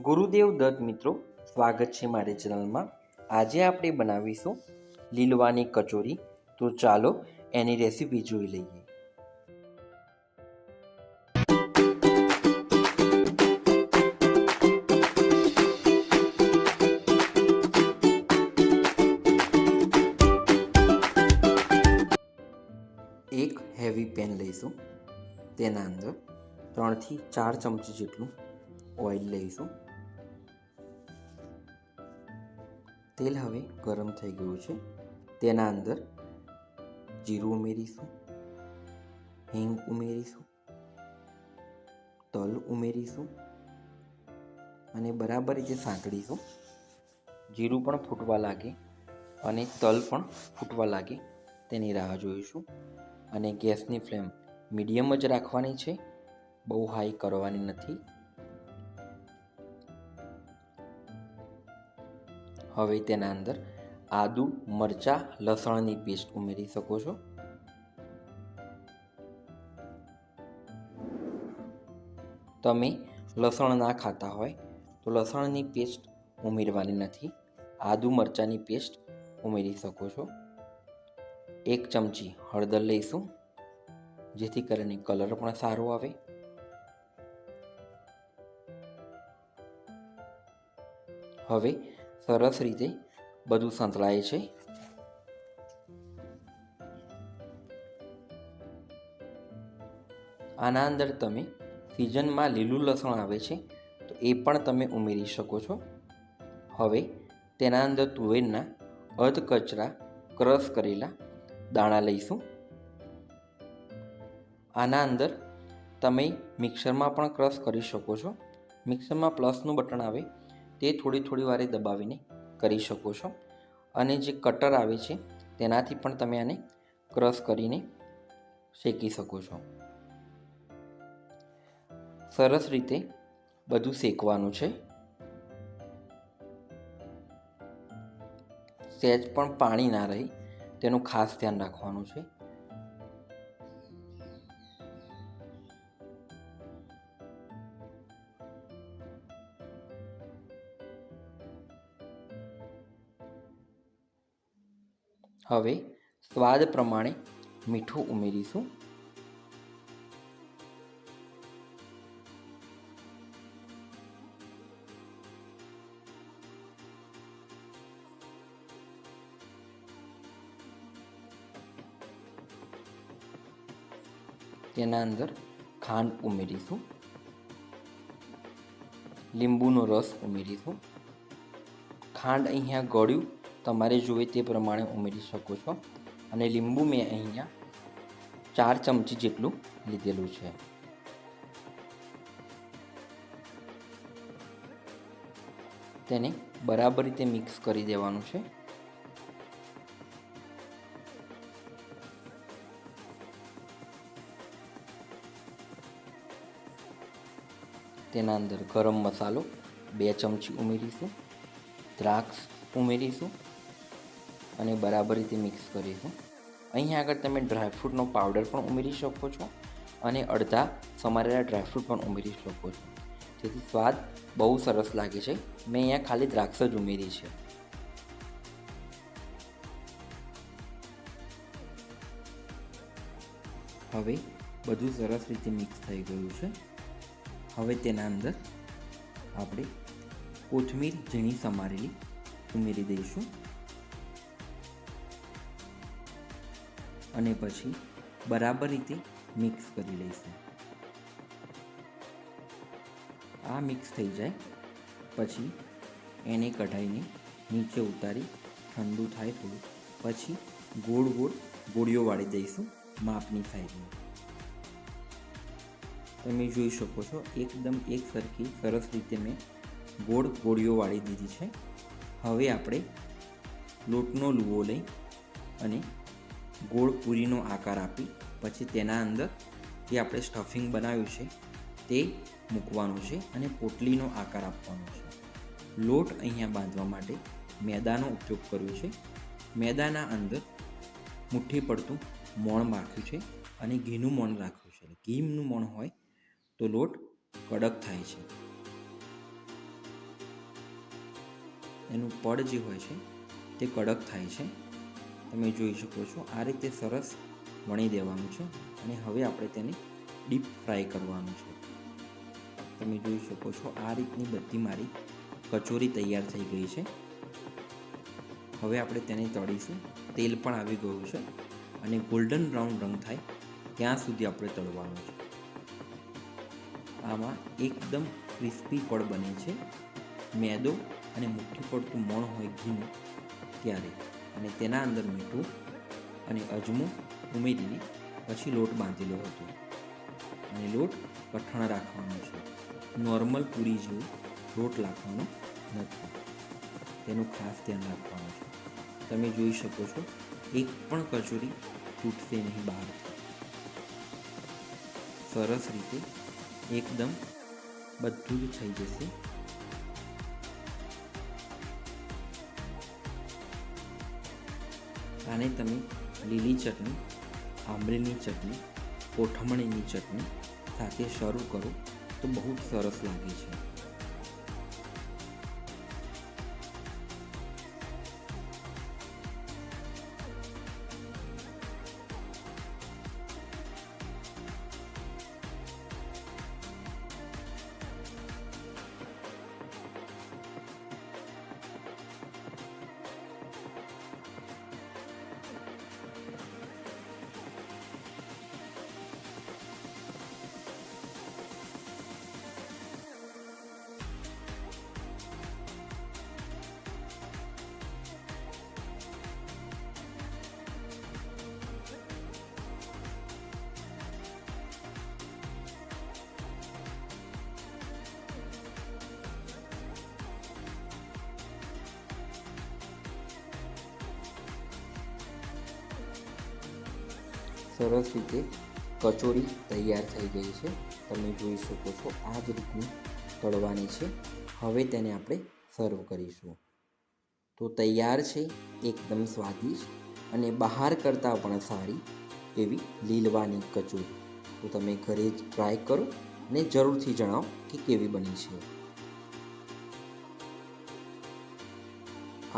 ગુરુદેવ દત્ત મિત્રો, સ્વાગત છે મારી ચેનલમાં. આજે આપણે બનાવીશું લીલવાની કચોરી. તો ચાલો એની રેસીપી જોઈ લઈએ. એક હેવી પેન લઈશું. તેના અંદર 3 થી 4 ચમચી જેટલું ઓઇલ લઈશું. તેલ હવે ગરમ થઈ ગયું છે. તેના અંદર જીરું ઉમેરીશું, હિંગ ઉમેરીશું, તલ ઉમેરીશું અને બરાબર રીતે સાંતળીશું. જીરું પણ ફૂટવા લાગે અને તલ પણ ફૂટવા લાગે તેની રાહ જોઈશું. અને ગેસની ફ્લેમ મીડિયમ જ રાખવાની છે, બહુ હાઈ કરવાની નથી. હવે તેના અંદર આદુ, મરચાં, લસણની પેસ્ટ ઉમેરી શકો છો. તમે લસણ ના ખાતા હોય તો લસણની પેસ્ટ ઉમેરવાની નથી, આદુ મરચાંની પેસ્ટ ઉમેરી શકો છો. 1 ચમચી હળદર લઈશું, જેથી કરીને કલર પણ સારો આવે. હવે સરસ રીતે બધું સંતળાય છે. આના અંદર તમે સિઝનમાં લીલું લસણ આવે છે તો એ પણ તમે ઉમેરી શકો છો. હવે તેના અંદર તુવેરના અધ કચરા ક્રશ કરેલા દાણા લઈશું. આના અંદર તમે મિક્સરમાં પણ ક્રશ કરી શકો છો. મિક્સરમાં પ્લસનું બટન આવે તે થોડી વારે દબાવીને કરી શકો છો. અને જે કટર આવે છે તેનાથી પણ તમે આને ક્રશ કરીને શેકી શકો છો. સરસ રીતે બધું શેકવાનું છે. સહેજ પણ પાણી ના રહે તેનું ખાસ ધ્યાન રાખવાનું છે. હવે સ્વાદ પ્રમાણે મીઠું ઉમેરીશું. તેના અંદર ખાંડ ઉમેરીશું, લીંબુનો રસ ઉમેરીશું. ખાંડ અહીંયા ગળ્યું તમારે જોઈએ તે પ્રમાણે ઉમેરી શકો છો. અને લીંબુ મેં અહીંયા 4 ચમચી જેટલું લીધેલું છે. તેને બરાબર રીતે મિક્સ કરી દેવાનું છે. તેના અંદર ગરમ મસાલો 2 ચમચી ઉમેરીશું, દ્રાક્ષ ઉમેરીશું અને બરાબર રીતે મિક્સ કરીશું. અહીંયા આગળ તમે ડ્રાયફ્રૂટનો પાવડર પણ ઉમેરી શકો છો અને અડધા સમારેલા ડ્રાયફ્રૂટ પણ ઉમેરી શકો છો, જેથી સ્વાદ બહુ સરસ લાગે છે. મેં અહીંયા ખાલી દ્રાક્ષ જ ઉમેરી છે. હવે બધું સરસ રીતે મિક્સ થઈ ગયું છે. હવે તેના અંદર આપણે કોથમીર ઝીણી સમારેલી ઉમેરી દઈશું અને પછી બરાબર રીતે મિક્સ કરી લઈશું. આ મિક્સ થઈ જાય પછી એને કઢાઈને નીચે ઉતારી ઠંડુ થાય થોડું પછી ગોળ ગોળીઓ વાળી દઈશું માપની સાઈઝમાં. તમે જોઈ શકો છો એકદમ એક સરખી સરસ રીતે મેં ગોળીઓ વાળી દીધી છે. હવે આપણે લોટનો લુવો લઈ અને ગોળ પૂરીનો આકાર આપી પછી તેના અંદર જે આપણે સ્ટફિંગ બનાવ્યું છે તે મૂકવાનું છે અને પોટલીનો આકાર આપવાનો છે. લોટ અહીંયા બાંધવા માટે મેદાનો ઉપયોગ કર્યો છે. મેદાના અંદર મુઠ્ઠી પડતું મોણ રાખ્યું છે અને ઘીનું મોણ રાખ્યું છે. ઘીનું મોણ હોય તો લોટ કડક થાય છે. એનું પડ જે હોય છે તે કડક થાય છે. તમે જોઈ શકો છો આ રીતે સરસ વણી દેવાનું છે અને હવે આપણે તેને ડીપ ફ્રાય કરવાનું છે. તમે જોઈ શકો છો આ રીતની બધી મારી કચોરી તૈયાર થઈ ગઈ છે. હવે આપણે તેને તળીશું. તેલ પણ આવી ગયું છે અને ગોલ્ડન બ્રાઉન રંગ થાય ત્યાં સુધી આપણે તળવાનું છે. આમાં એકદમ ક્રિસ્પી પડ બને છે. મેદો અને મુઠ્ઠી પડતું મોણ હોય ઘીનું ત્યારે, અને તેના અંદર મીઠું અને અજમો ઉમેરીને પછી લોટ બાંધેલો હતો અને લોટ કઠણ રાખવાનો છે. નોર્મલ પૂરી જેવું લોટ રાખવાનો નથી, તેનું ખાસ ધ્યાન રાખવાનું છે. તમે જોઈ શકો છો એક પણ કચોરી તૂટશે નહીં બહારથી. સરસ રીતે એકદમ બધું જ થઈ જશે. આને તમે લીલી ચટણી, આંબલીની ચટણી, કોથમણીની ચટણી સાથે સર્વ કરો તો બહુ જ સરસ લાગે છે. સરસ રીતે કચોરી તૈયાર થઈ ગઈ છે. તમે જોઈ શકો છો આ જ રીતની તળવાની છે. હવે તેને આપણે સર્વ કરીશું. તો તૈયાર છે એકદમ સ્વાદિષ્ટ અને બહાર કરતાં પણ સારી એવી લીલવાની કચોરી. તો તમે ઘરે જ ટ્રાય કરો અને જરૂરથી જણાવો કે કેવી બની છે.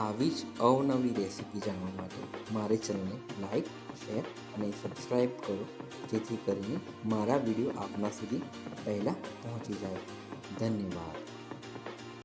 આવી જ અવનવી રેસીપી જાણવા માટે મારી ચેનલને લાઈક, શેર અને સબસ્ક્રાઈબ કરો, જેથી કરીને મારા વિડીયો આપના સુધી પહેલાં પહોંચી જાય. ધન્યવાદ.